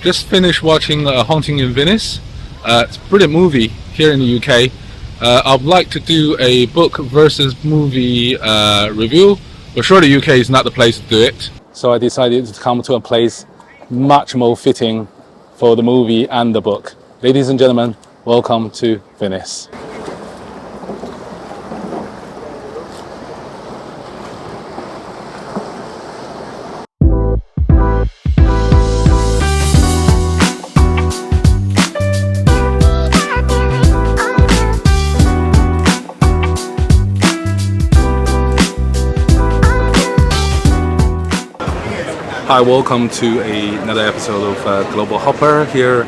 Just finished watching Haunting in Venice. It's a brilliant movie here in the UK. I'd like to do a book versus movie review, but sure the UK is not the place to do it. So I decided to come to a place much more fitting for the movie and the book. Ladies and gentlemen, welcome to Venice. Hi, welcome to another episode of Global Hopper here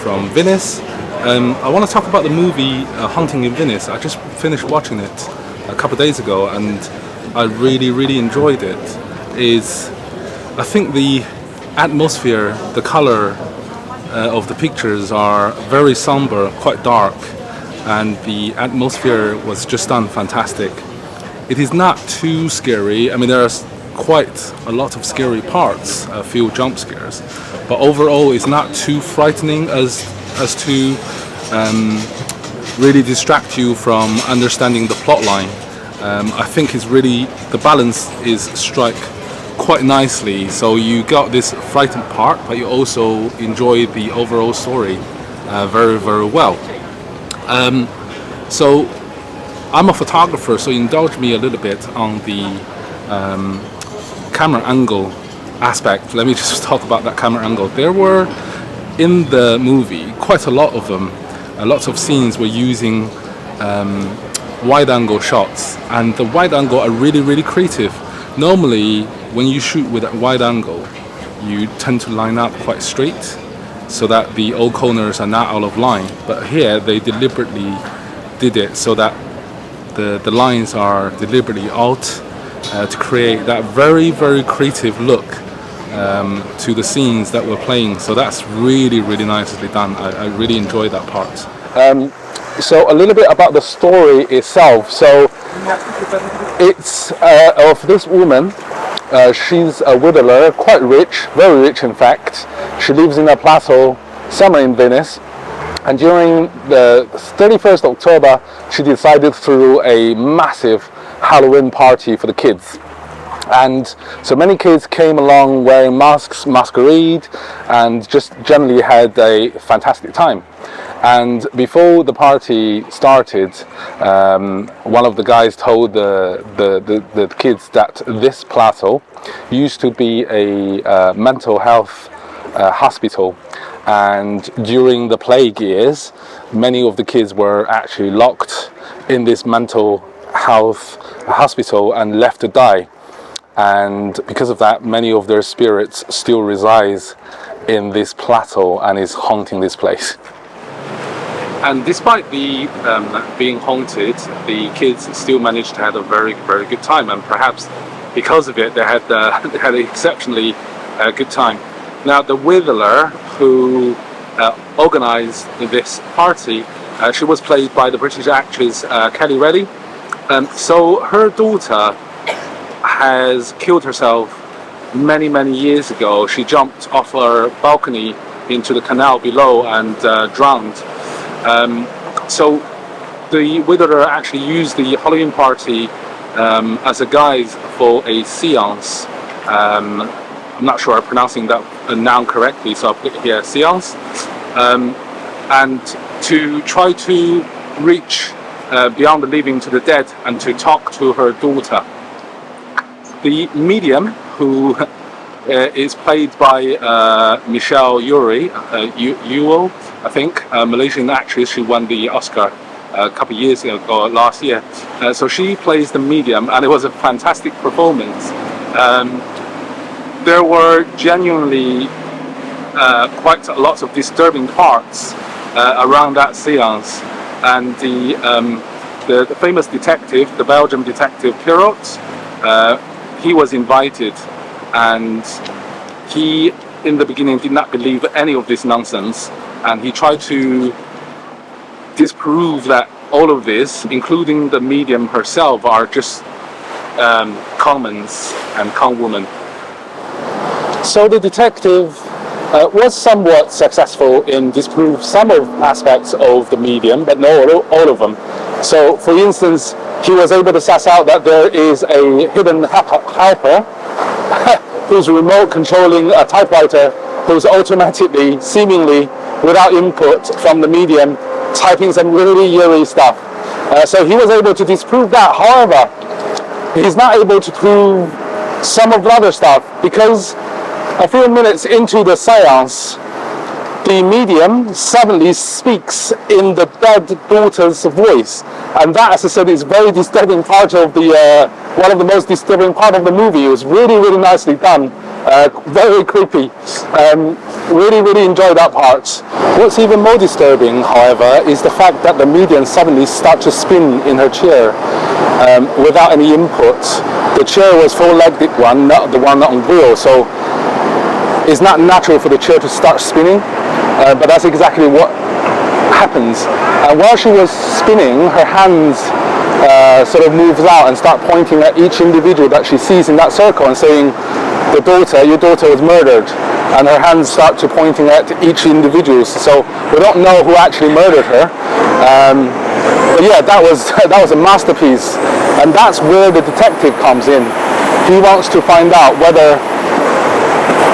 from Venice. I want to talk about the movie Haunting in Venice. I just finished watching it a couple of days ago and I really enjoyed it. I think the atmosphere, the color of the pictures are very somber, quite dark, and the atmosphere was just done fantastic. It is not too scary. I mean, there are quite a lot of scary parts, a few jump scares, but overall it's not too frightening as to really distract you from understanding the plot line. I think it's really, the balance is struck quite nicely, so you got this frightened part but you also enjoy the overall story very well. So I'm a photographer, so indulge me a little bit on the camera angle aspect. Let me just talk about that camera angle. There were in the movie quite a lot of them. Lots of scenes were using wide angle shots, and the wide angle are really creative. Normally when you shoot with a wide angle you tend to line up quite straight so that the all corners are not out of line, but here they deliberately did it so that the lines are deliberately out to create that very creative look to the scenes that we're playing. So that's really nicely done. I really enjoyed that part. So a little bit about the story itself. So it's of this woman. She's a whittler, quite rich, very rich in fact. She lives in a plateau somewhere in Venice. And during the 31st October, she decided to throw a massive Halloween party for the kids. And so many kids came along wearing masks, masquerade, and just generally had a fantastic time. And before the party started, one of the guys told the kids that this plateau used to be a mental health hospital, and during the plague years many of the kids were actually locked in this mental health hospital and left to die, and because of that many of their spirits still resides in this plateau and is haunting this place. And despite the being haunted, the kids still managed to have a very good time, and perhaps because of it they had an exceptionally good time. Now the whittler who organized this party, she was played by the British actress Kelly Reddy. So her daughter has killed herself many years ago. She jumped off her balcony into the canal below and drowned. So the whittler actually used the Halloween party as a guise for a seance. I'm not sure I'm pronouncing that noun correctly, so I'll put it here, seance, and to try to reach beyond the living to the dead and to talk to her daughter. The medium, who is played by Michelle Yeoh, I think, a Malaysian actress. She won the Oscar a couple of years ago, or last year. So she plays the medium, and it was a fantastic performance. There were genuinely quite lots of disturbing parts around that seance, and the famous detective, the Belgian detective Pierrot, he was invited, and he in the beginning did not believe any of this nonsense, and he tried to disprove that all of this, including the medium herself, are just commons and con woman. So the detective was somewhat successful in disproving some of aspects of the medium, but not all of them. So, for instance, he was able to suss out that there is a hidden helper who's remote controlling a typewriter, who's automatically, seemingly without input from the medium, typing some really eerie stuff. So he was able to disprove that. However, he's not able to prove some of the other stuff, because a few minutes into the seance, the medium suddenly speaks in the dead daughter's voice, and that, as I said, is very disturbing part of the one of the most disturbing part of the movie. It was really, really nicely done, very creepy. Really enjoyed that part. What's even more disturbing, however, is the fact that the medium suddenly starts to spin in her chair without any input. The chair was four-legged one, not the one on wheel, so it's not natural for the chair to start spinning, but that's exactly what happens. And while she was spinning, her hands sort of moves out and start pointing at each individual that she sees in that circle and saying, your daughter was murdered. And her hands start to pointing at each individual. So we don't know who actually murdered her. But yeah, that was a masterpiece. And that's where the detective comes in. He wants to find out whether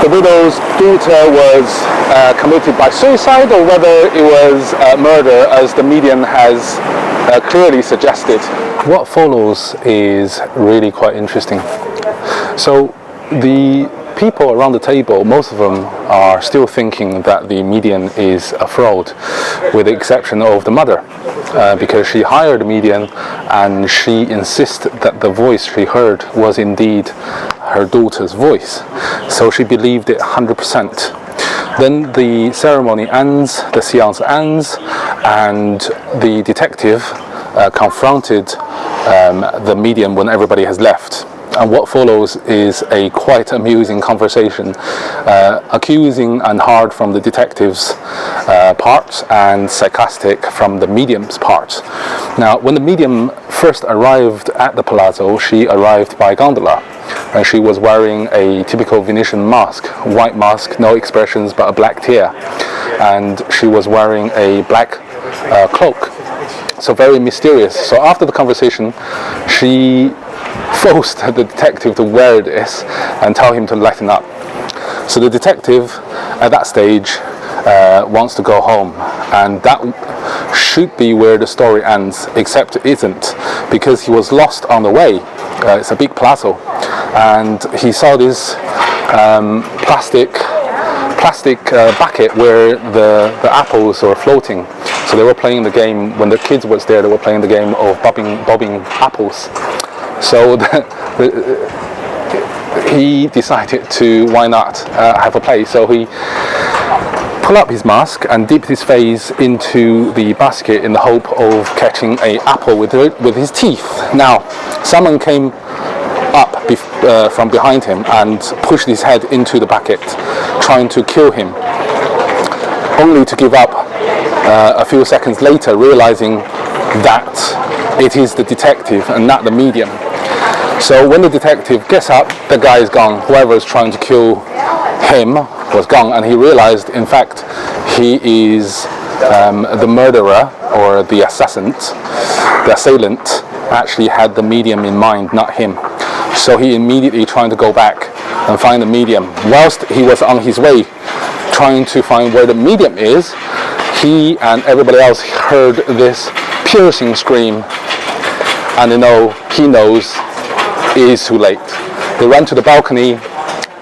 the widow's daughter was committed by suicide or whether it was murder, as the medium has clearly suggested. What follows is really quite interesting. So the people around the table, most of them are still thinking that the medium is a fraud, with the exception of the mother, because she hired the medium and she insisted that the voice she heard was indeed her daughter's voice. So she believed it 100%. Then the ceremony ends, the seance ends, and the detective confronted the medium when everybody has left. And what follows is a quite amusing conversation, accusing and hard from the detective's part and sarcastic from the medium's part. Now, when the medium first arrived at the palazzo, she arrived by gondola, and she was wearing a typical Venetian mask, white mask, no expressions but a black tear, and she was wearing a black cloak, so very mysterious. So after the conversation, she forced the detective to wear this and tell him to lighten up. So the detective at that stage wants to go home, and that should be where the story ends, except it isn't, because he was lost on the way. It's a big palazzo, and he saw this plastic bucket where the apples were floating. So they were playing the game, when the kids was there, they were playing the game of bobbing apples. So he decided to, why not have a play. So he pulled up his mask and dipped his face into the basket in the hope of catching an apple with his teeth. Now, someone came up from behind him and pushed his head into the bucket, trying to kill him, only to give up a few seconds later, realizing that it is the detective and not the medium. So when the detective gets up, the guy is gone. Whoever is trying to kill him was gone, and he realized, in fact, he is the murderer or the assailant. The assailant actually had the medium in mind, not him. So he immediately trying to go back and find the medium. Whilst he was on his way trying to find where the medium is, he and everybody else heard this piercing scream, and he knows it is too late. They ran to the balcony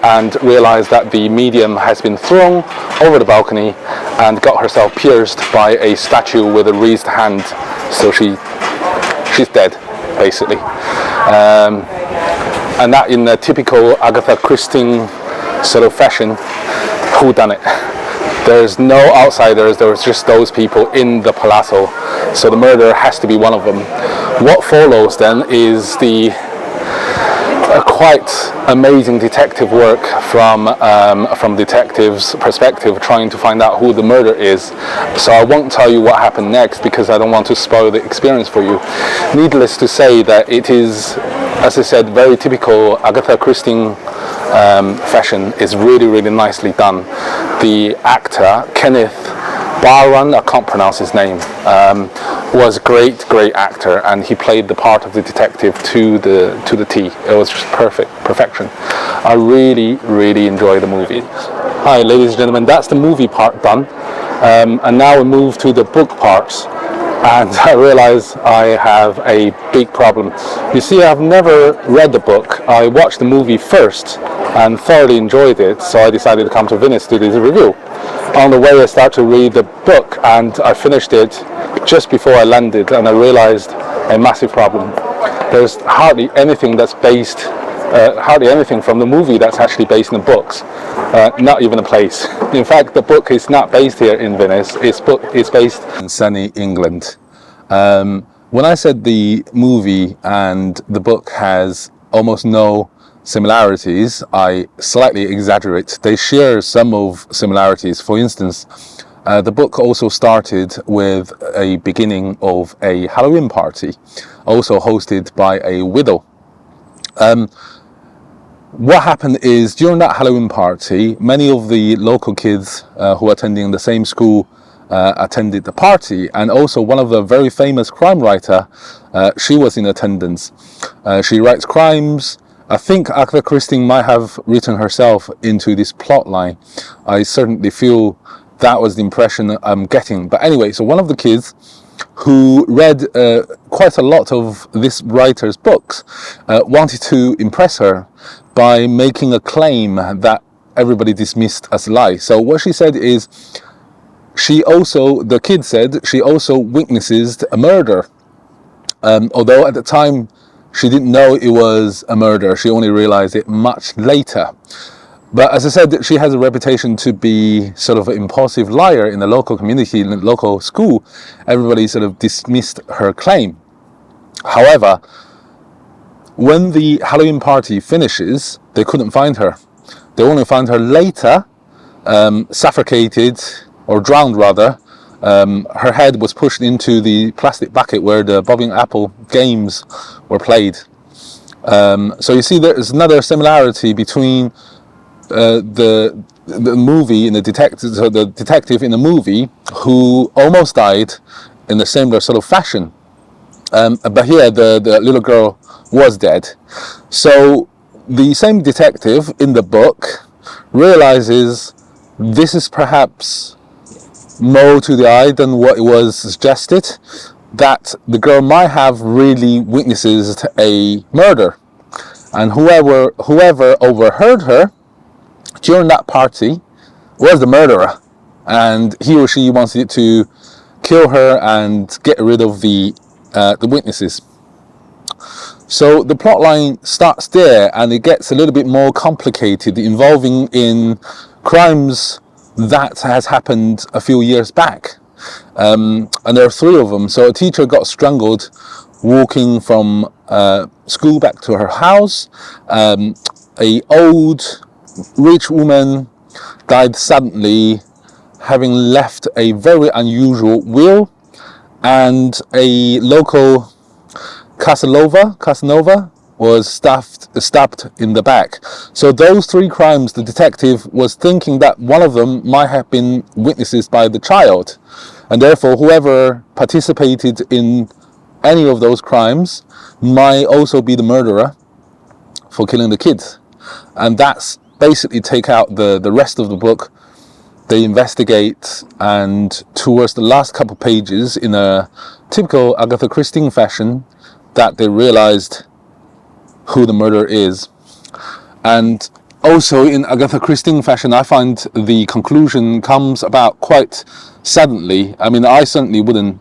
and realized that the medium has been thrown over the balcony and got herself pierced by a statue with a raised hand. So she's dead, basically. And that in a typical Agatha Christie sort of fashion, who done it? There's no outsiders, there's just those people in the palazzo. So the murderer has to be one of them. What follows then is a quite amazing detective work from detective's perspective, trying to find out who the murderer is. So I won't tell you what happened next because I don't want to spoil the experience for you. Needless to say that it is, as I said, very typical Agatha Christie fashion is really, really nicely done. The actor, Kenneth Barron, I can't pronounce his name, was a great actor, and he played the part of the detective to the T. It was just perfection. I really enjoy the movie. Hi, ladies and gentlemen, that's the movie part done, and now we move to the book parts. And I realize I have a big problem. You see, I've never read the book. I watched the movie first and thoroughly enjoyed it, so I decided to come to Venice to do the review. On the way, I started to read the book, and I finished it just before I landed, and I realized a massive problem. There's hardly anything that's based, hardly anything from the movie that's actually based in the books. Not even a place. In fact, the book is not based here in Venice. It's based in sunny England. When I said the movie and the book has almost no similarities, I slightly exaggerate. They share some of similarities. For instance, the book also started with a beginning of a Halloween party, also hosted by a widow. What happened is, during that Halloween party, many of the local kids who were attending the same school attended the party, and also one of the very famous crime writer, she was in attendance. She writes crimes. I think Agathe Christie might have written herself into this plot line. I certainly feel that was the impression I'm getting. But anyway, so one of the kids who read quite a lot of this writer's books wanted to impress her by making a claim that everybody dismissed as a lie. So what she said is, the kid said she also witnessed a murder. Although at the time she didn't know it was a murder, she only realized it much later. But as I said, she has a reputation to be sort of an impulsive liar in the local community, in the local school. Everybody sort of dismissed her claim. However, when the Halloween party finishes, they couldn't find her. They only found her later, suffocated, or drowned rather. Her head was pushed into the plastic bucket where the bobbing apple games were played. So you see, there's another similarity between the movie in the detective, so the detective in the movie who almost died in a similar sort of fashion. But here the little girl was dead. So the same detective in the book realizes this is perhaps more to the eye than what it was suggested, that the girl might have really witnessed a murder, and whoever overheard her during that party was the murderer, and he or she wanted to kill her and get rid of the witnesses. So the plot line starts there, and it gets a little bit more complicated, involving in crimes that has happened a few years back, and there are three of them. So a teacher got strangled walking from school back to her house. A old rich woman died suddenly, having left a very unusual will, and a local Casanova was stabbed in the back. So those three crimes, the detective was thinking that one of them might have been witnessed by the child, and therefore whoever participated in any of those crimes might also be the murderer for killing the kids. And that's basically take out the rest of the book. They investigate, and towards the last couple of pages, in a typical Agatha Christie fashion, that they realized who the murderer is. And also in Agatha Christie fashion, I find the conclusion comes about quite suddenly. I mean, I certainly wouldn't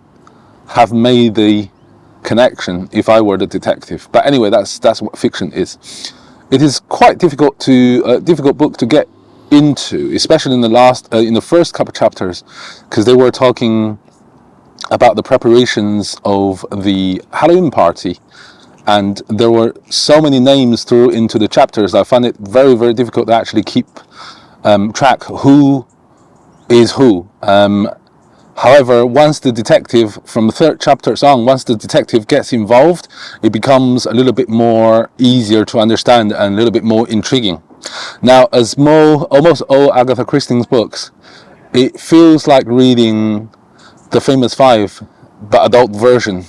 have made the connection if I were the detective. But anyway, that's what fiction is. It is quite difficult book to get into, especially in the first couple of chapters, because they were talking about the preparations of the Halloween party, and there were so many names through into the chapters. I found it very, very difficult to actually keep track who is who. However, once the detective, from the third chapters on, once the detective gets involved, it becomes a little bit more easier to understand and a little bit more intriguing. Now, as almost all Agatha Christie's books, it feels like reading The Famous Five, but adult version.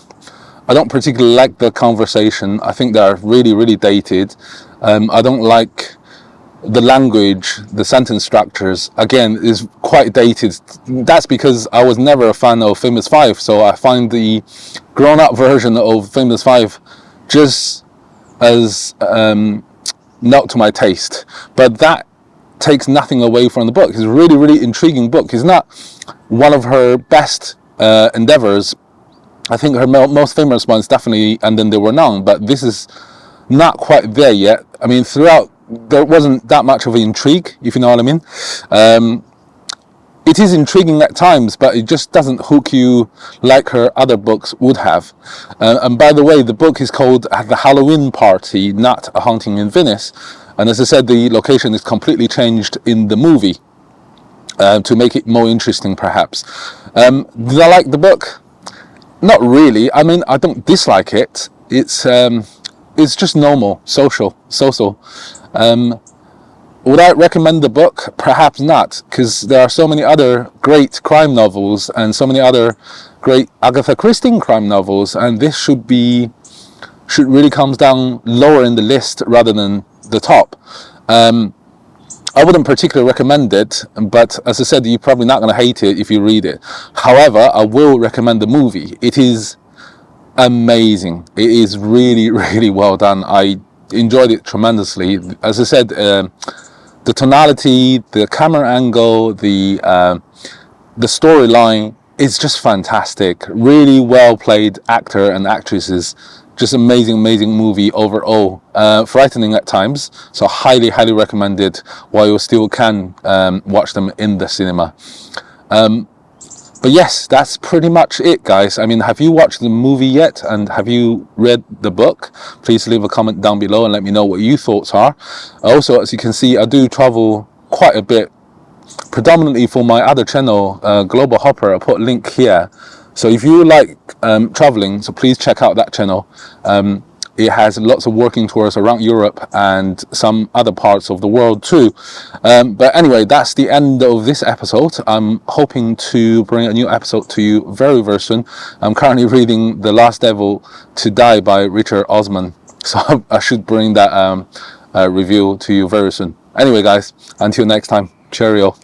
I don't particularly like the conversation. I think they're really, really dated. I don't like the language, the sentence structures, again, is quite dated. That's because I was never a fan of Famous Five, so I find the grown-up version of Famous Five just as not to my taste. But that takes nothing away from the book. It's a really, really intriguing book. It's not one of her best endeavors. I think her most famous ones definitely And Then There Were None, but this is not quite there yet. I mean, throughout there wasn't that much of an intrigue, if you know what I mean. It is intriguing at times, but it just doesn't hook you like her other books would have. And by the way, the book is called The Halloween Party, Not a Haunting in Venice. And as I said, the location is completely changed in the movie to make it more interesting, perhaps. Did I like the book? Not really. I mean, I don't dislike it. It's just normal, social. Would I recommend the book? Perhaps not, because there are so many other great crime novels and so many other great Agatha Christie crime novels, and this should really comes down lower in the list rather than the top. I wouldn't particularly recommend it, but as I said, you're probably not going to hate it if you read it. However, I will recommend the movie. It is amazing. It is really, really well done. I enjoyed it tremendously. As I said, the tonality, the camera angle, the storyline is just fantastic. Really well played actor and actresses. Just amazing movie overall. Frightening at times, so highly recommended while you still can watch them in the cinema. But yes, that's pretty much it, guys. I mean, have you watched the movie yet, and have you read the book? Please leave a comment down below and let me know what your thoughts are. Also, as you can see, I do travel quite a bit, predominantly for my other channel, Global Hopper. I'll put a link here. So if you like traveling, so please check out that channel. It has lots of working tours around Europe and some other parts of the world too. But anyway, that's the end of this episode. I'm hoping to bring a new episode to you very, very soon. I'm currently reading The Last Devil to Die by Richard Osman. So I should bring that review to you very soon. Anyway, guys, until next time, cheerio.